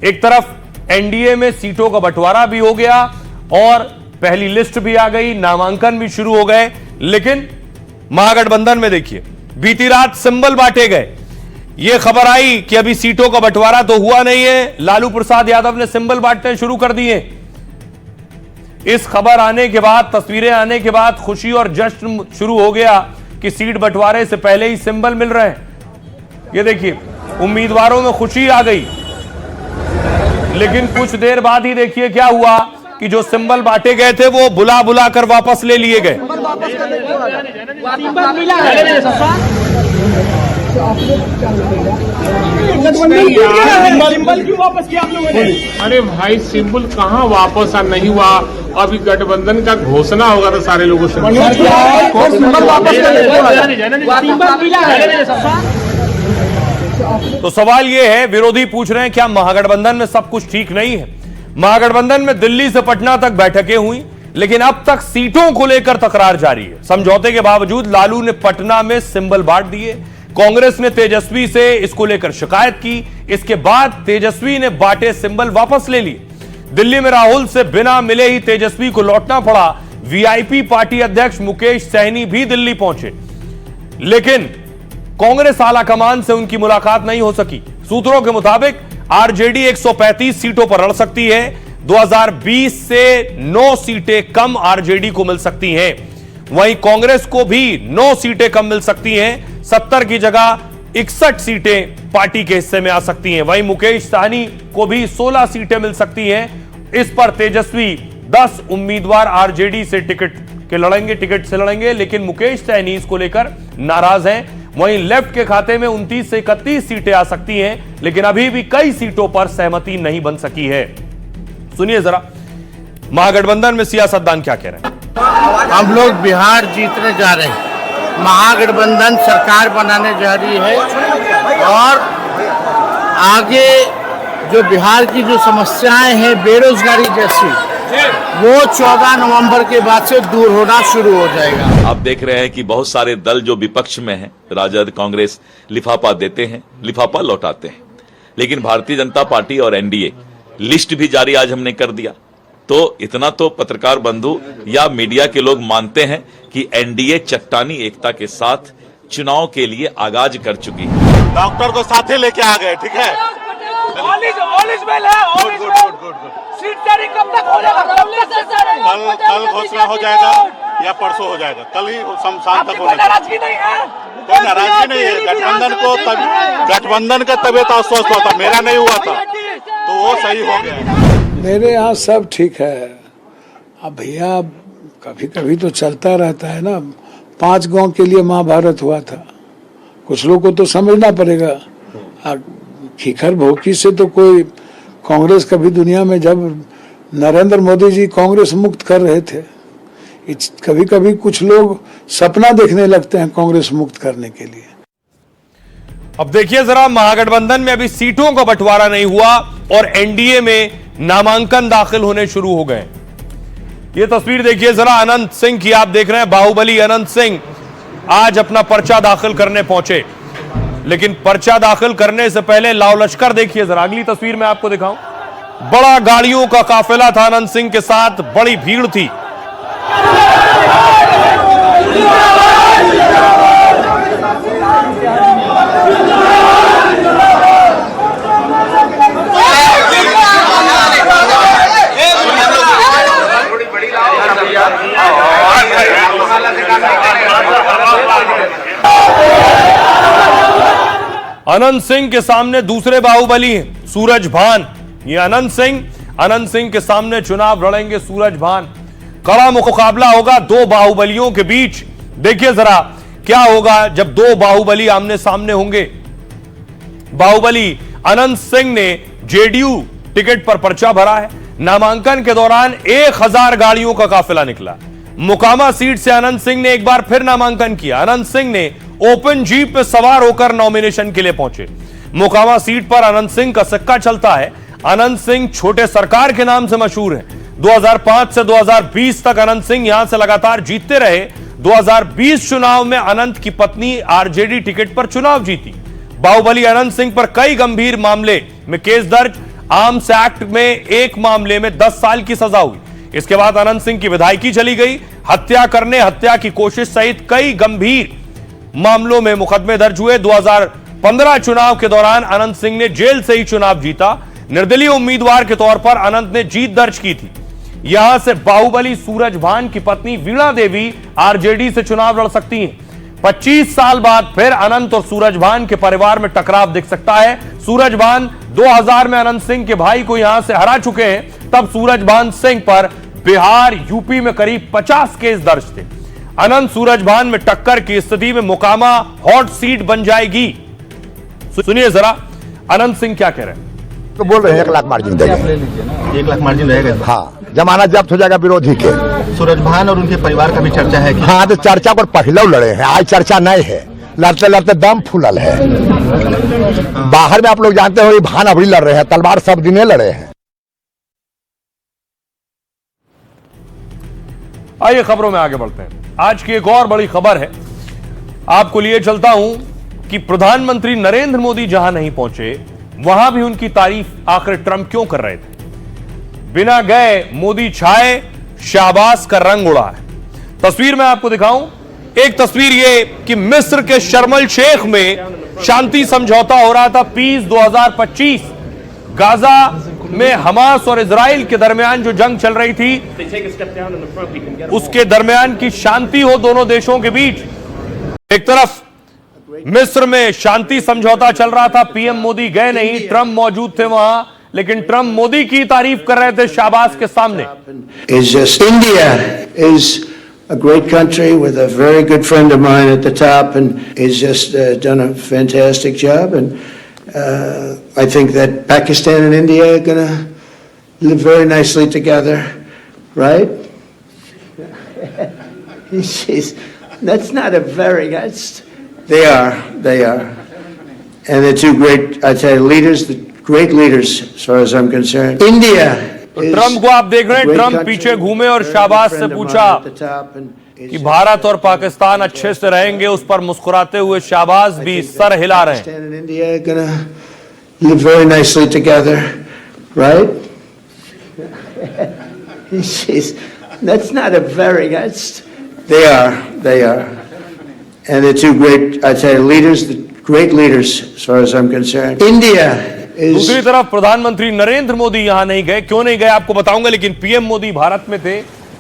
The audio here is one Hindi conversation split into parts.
एक तरफ एनडीए में सीटों का बंटवारा भी हो गया और पहली लिस्ट भी आ गई, नामांकन भी शुरू हो गए। लेकिन महागठबंधन में देखिए, बीती रात सिंबल बांटे गए। यह खबर आई कि अभी सीटों का बंटवारा तो हुआ नहीं है, लालू प्रसाद यादव ने सिंबल बांटने शुरू कर दिए। इस खबर आने के बाद, तस्वीरें आने के बाद खुशी और जश्न शुरू हो गया कि सीट बंटवारे से पहले ही सिंबल मिल रहे हैं। ये देखिए, उम्मीदवारों में खुशी आ गई। लेकिन कुछ देर बाद ही देखिए क्या हुआ कि जो सिंबल बांटे गए थे वो बुला बुला कर वापस ले लिए गए। अरे भाई, सिंबल कहाँ वापस नहीं हुआ। अभी गठबंधन का घोषणा होगा तो सारे लोगों से तो सवाल यह है, विरोधी पूछ रहे हैं क्या महागठबंधन में सब कुछ ठीक नहीं है? महागठबंधन में दिल्ली से पटना तक बैठकें हुई, लेकिन अब तक सीटों को लेकर तकरार जारी है। समझौते के बावजूद लालू ने पटना में सिंबल बांट दिए, कांग्रेस ने तेजस्वी से इसको लेकर शिकायत की। इसके बाद तेजस्वी ने बांटे सिंबल वापस ले लिए। दिल्ली में राहुल से बिना मिले ही तेजस्वी को लौटना पड़ा। वीआईपी पार्टी अध्यक्ष मुकेश सहनी भी दिल्ली पहुंचे, लेकिन कांग्रेस आलाकमान से उनकी मुलाकात नहीं हो सकी। सूत्रों के मुताबिक आरजेडी 135 सीटों पर लड़ सकती है। 2020 से 9 सीटें कम आरजेडी को मिल सकती हैं। वहीं कांग्रेस को भी 9 सीटें कम मिल सकती हैं। 70 की जगह 61 सीटें पार्टी के हिस्से में आ सकती हैं। वहीं मुकेश सहनी को भी 16 सीटें मिल सकती हैं। इस पर तेजस्वी 10 उम्मीदवार आरजेडी से टिकट से लड़ेंगे, लेकिन मुकेश सहनी इसको लेकर नाराज हैं। वहीं लेफ्ट के खाते में 29 से 31 सीटें आ सकती हैं, लेकिन अभी भी कई सीटों पर सहमति नहीं बन सकी है। सुनिए जरा महागठबंधन में सियासतदान क्या कह रहे हैं। हम लोग बिहार जीतने जा रहे हैं, महागठबंधन सरकार बनाने जा रही है और आगे जो बिहार की जो समस्याएं हैं बेरोजगारी जैसी, वो 14 नवंबर के बाद से दूर होना शुरू हो जाएगा। आप देख रहे हैं कि बहुत सारे दल जो विपक्ष में हैं, राजद, कांग्रेस, लिफाफा देते हैं, लिफाफा लौटाते हैं, लेकिन भारतीय जनता पार्टी और एनडीए लिस्ट भी जारी आज हमने कर दिया। तो इतना तो पत्रकार बंधु या मीडिया के लोग मानते हैं कि एनडीए चट्टानी एकता के साथ चुनाव के लिए आगाज कर चुकी है। डॉक्टर को साथे लेके आ गए, ठीक है। कल घोषणा हो जाएगा या परसों हो जाएगा, कल ही शाम तक होगा। कोई नाराजगी नहीं है। गठबंधन का तबियत अस्वस्थ हुआ था, मेरा नहीं हुआ था, तो वो सही हो गया। मेरे यहाँ सब ठीक है। अब भैया कभी कभी तो चलता रहता है ना। 5 गांव के लिए महाभारत हुआ था, कुछ लोग को तो समझना पड़ेगा। खिखर भोकी से तो कोई कांग्रेस कभी दुनिया में, जब नरेंद्र मोदी जी कांग्रेस मुक्त कर रहे थे, कभी कभी कुछ लोग सपना देखने लगते हैं कांग्रेस मुक्त करने के लिए। अब देखिए जरा, महागठबंधन में अभी सीटों का बंटवारा नहीं हुआ और एनडीए में नामांकन दाखिल होने शुरू हो गए। यह तस्वीर देखिए जरा अनंत सिंह की, आप देख रहे हैं बाहुबली अनंत सिंह आज अपना पर्चा दाखिल करने पहुंचे। लेकिन पर्चा दाखिल करने से पहले लाव लश्कर देखिए जरा, अगली तस्वीर में आपको दिखाऊं। बड़ा गाड़ियों का काफिला था अनंत सिंह के साथ, बड़ी भीड़ थी। अनंत सिंह के सामने दूसरे बाहुबली हैं, सूरज भान। ये अनंत सिंह के सामने चुनाव लड़ेंगे सूरज भान। कड़ा मुकाबला होगा दो बाहुबलियों के बीच। देखिए जरा क्या होगा जब दो बाहुबली आमने सामने होंगे। बाहुबली अनंत सिंह ने जेडीयू टिकट पर पर्चा भरा है। नामांकन के दौरान 1000 गाड़ियों का काफिला निकला। मोकामा सीट से अनंत सिंह ने एक बार फिर नामांकन किया। अनंत सिंह ने ओपन जीप में सवार होकर नॉमिनेशन के लिए पहुंचे। मोकामा सीट पर अनंत सिंह का सिक्का चलता है। अनंत सिंह छोटे सरकार के नाम से मशहूर है। 2005 से 2020 तक अनंत सिंह यहां से लगातार जीतते रहे। 2020 चुनाव में अनंत की पत्नी आरजेडी टिकट पर चुनाव जीती। बाहुबली अनंत सिंह पर कई गंभीर मामले में केस दर्ज। आर्म्स एक्ट में एक मामले में 10 साल की सजा हुई। इसके बाद अनंत सिंह की विधायकी चली गई। हत्या करने, हत्या की कोशिश सहित कई गंभीर मामलों में मुकदमे दर्ज हुए। 2015 चुनाव के दौरान अनंत सिंह ने जेल से ही चुनाव जीता। निर्दलीय उम्मीदवार के तौर पर अनंत ने जीत दर्ज की थी। यहां से बाहुबली सूरजभान की पत्नी वीणा देवी आरजेडी से चुनाव लड़ सकती हैं। 25 साल बाद फिर अनंत और सूरजभान के परिवार में टकराव दिख सकता है। सूरजभान 2000 में अनंत सिंह के भाई को यहां से हरा चुके हैं। तब सूरजभान सिंह पर बिहार, यूपी में करीब 50 केस दर्ज थे। अनंत सूरजभान में टक्कर की स्थिति में मोकामा हॉट सीट बन जाएगी। सुनिए जरा अनंत सिंह क्या कह रहे हैं। तो बोल रहे हैं 1 लाख मार्जिन देंगे। 1 लाख मार्जिन रहेगा। हाँ, जमानत जब्त हो जाएगा विरोधी के। सूरजभान और उनके परिवार का भी चर्चा है कि हाँ, तो चर्चा को पहले लड़े हैं, आज चर्चा नहीं है। लड़ते लड़ते दम फूलल है। बाहर में आप लोग जानते हो, ये भान अभी लड़ रहे हैं, तलवार सब दिने लड़े हैं। आइए खबरों में आगे बढ़ते हैं। आज की एक और बड़ी खबर है, आपको लिए चलता हूं कि प्रधानमंत्री नरेंद्र मोदी जहां नहीं पहुंचे वहां भी उनकी तारीफ आखिर ट्रंप क्यों कर रहे थे। बिना गए मोदी छाए, शाहबाज का रंग उड़ा है। तस्वीर मैं आपको दिखाऊं, एक तस्वीर ये कि मिस्र के शर्म अल शेख में शांति समझौता हो रहा था, पीस 2025। गाजा में हमास और इजराइल के दरमियान जो जंग चल रही थी, उसके दरमियान की शांति हो दोनों देशों के बीच। एक तरफ मिस्र में शांति समझौता चल रहा था, पीएम मोदी गए नहीं, ट्रंप मौजूद थे वहां, लेकिन ट्रंप मोदी की तारीफ कर रहे थे शाहबाज के सामने। India is a great country with a very good friend of mine at the top, and he's just done a fantastic job. And I think that Pakistan and India are going to live very nicely together, right? That's not a very that's. They are, and they're two great, I tell you, leaders, great leaders as far as I'm concerned. India. Trump को आप देख रहे हैं, ट्रंप पीछे घूमे और शाहबाज से पूछा कि भारत और पाकिस्तान अच्छे से रहेंगे। उस पर मुस्कुराते हुए शाहबाज भी सर हिला रहे हैं। India are going to live very nicely together, right? That's not a very that's. They are. And they're two great, I tell you, leaders, great leaders as far as I'm concerned. India is. दूसरी तरफ प्रधानमंत्री नरेंद्र मोदी यहां नहीं गए। क्यों नहीं गए आपको बताऊंगा, लेकिन पीएम मोदी भारत में थे।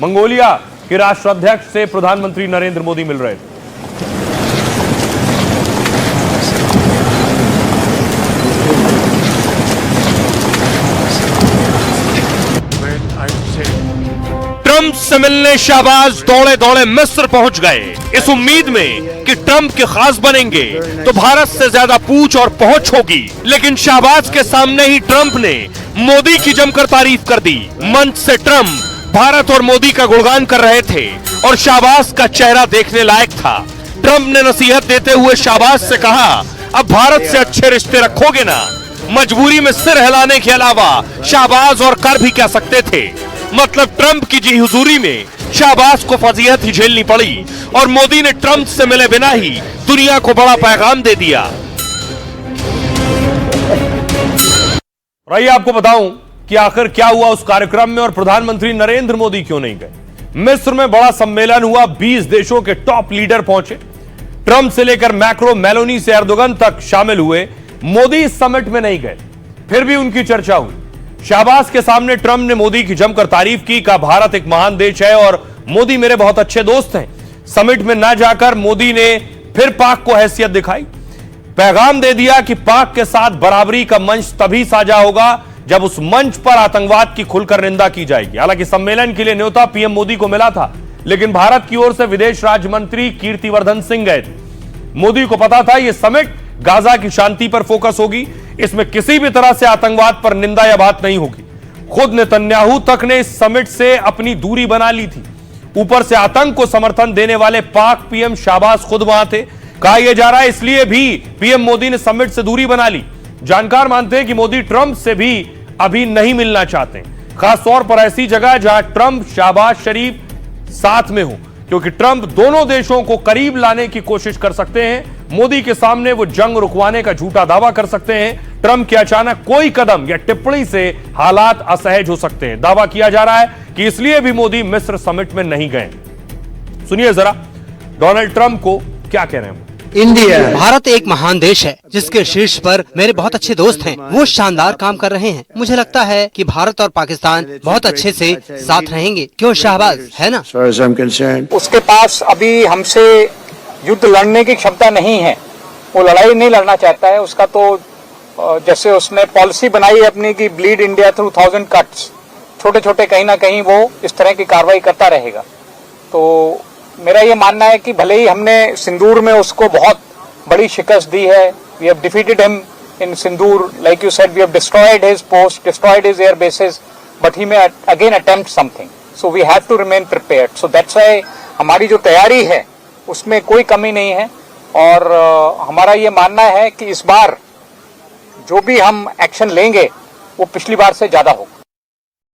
मंगोलिया के राष्ट्राध्यक्ष से प्रधानमंत्री नरेंद्र मोदी मिल रहे थे। ट्रंप से मिलने शाहबाज दौड़े दौड़े मिस्र पहुंच गए, इस उम्मीद में कि ट्रंप के खास बनेंगे तो भारत से ज्यादा पूछ और पहुंच होगी। लेकिन शाहबाज के सामने ही ट्रंप ने मोदी की जमकर तारीफ कर दी। मंच से ट्रंप भारत और मोदी का गुणगान कर रहे थे और शाहबाज का चेहरा देखने लायक था। ट्रंप ने नसीहत देते हुए शाहबाज से कहा, अब भारत से अच्छे रिश्ते रखोगे ना। मजबूरी में सिर हिलाने के अलावा शाहबाज और कर भी क्या सकते थे। मतलब ट्रंप की जी हुजूरी में शाहबाज को फजीहत ही झेलनी पड़ी और मोदी ने ट्रंप से मिले बिना ही दुनिया को बड़ा पैगाम दे दिया। रही आपको बताऊं कि आखिर क्या हुआ उस कार्यक्रम में और प्रधानमंत्री नरेंद्र मोदी क्यों नहीं गए। मिस्र में बड़ा सम्मेलन हुआ, 20 देशों के टॉप लीडर पहुंचे। ट्रंप से लेकर मैक्रो, मेलोनी से एर्दोगन तक शामिल हुए। मोदी इस समिट में नहीं गए, फिर भी उनकी चर्चा हुई। शाहबाज के सामने ट्रंप ने मोदी की जमकर तारीफ की, कहा भारत एक महान देश है और मोदी मेरे बहुत अच्छे दोस्त हैं। समिट में ना जाकर मोदी ने फिर पाक को हैसियत दिखाई, पैगाम दे दिया कि पाक के साथ बराबरी का मंच तभी साझा होगा जब उस मंच पर आतंकवाद की खुलकर निंदा की जाएगी। हालांकि सम्मेलन के लिए न्योता पीएम मोदी को मिला था, लेकिन भारत की ओर से विदेश राज्य मंत्री कीर्तिवर्धन सिंह गए थे। मोदी को पता था यह समिट गाजा की शांति पर फोकस होगी, इसमें किसी भी तरह से आतंकवाद पर निंदा या बात नहीं होगी। खुद नेतन्याहू तक ने इस समिट से अपनी दूरी बना ली थी। ऊपर से आतंक को समर्थन देने वाले पाक पीएम शाहबाज खुद वहां थे। कहा यह जा रहा है इसलिए भी पीएम मोदी ने समिट से दूरी बना ली। जानकार मानते हैं कि मोदी ट्रंप से भी अभी नहीं मिलना चाहते, खासतौर पर ऐसी जगह जहां ट्रंप शाहबाज शरीफ साथ में हो, क्योंकि ट्रंप दोनों देशों को करीब लाने की कोशिश कर सकते हैं। मोदी के सामने वो जंग रुकवाने का झूठा दावा कर सकते हैं। ट्रंप के अचानक कोई कदम या टिप्पणी से हालात असहज हो सकते हैं। दावा किया जा रहा है कि इसलिए भी मोदी मिस्र समिट में नहीं गए। सुनिए जरा डोनाल्ड ट्रंप को क्या कह रहे हैं। India भारत एक महान देश है जिसके शीर्ष पर मेरे बहुत अच्छे दोस्त हैं। वो शानदार काम कर रहे हैं। मुझे लगता है कि भारत और पाकिस्तान बहुत अच्छे से साथ रहेंगे। क्यों शाहबाज, है ना? as far as I'm concerned. उसके पास अभी हमसे युद्ध लड़ने की क्षमता नहीं है। वो लड़ाई नहीं लड़ना चाहता है। उसका तो जैसे उसने पॉलिसी बनाई है अपनी कि ब्लीड इंडिया थ्रू 1000 कट्स, छोटे छोटे कहीं ना कहीं वो इस तरह की कार्रवाई करता रहेगा। तो मेरा ये मानना है कि भले ही हमने सिंदूर में उसको बहुत बड़ी शिकस्त दी है, we have defeated him in Sindoor, like you said, we have destroyed his post, destroyed his air bases, but he may again attempt something, so we have to remain prepared. So that's why हमारी जो तैयारी है उसमें कोई कमी नहीं है। और हमारा ये मानना है कि इस बार जो भी हम एक्शन लेंगे वो पिछली बार से ज्यादा होगा।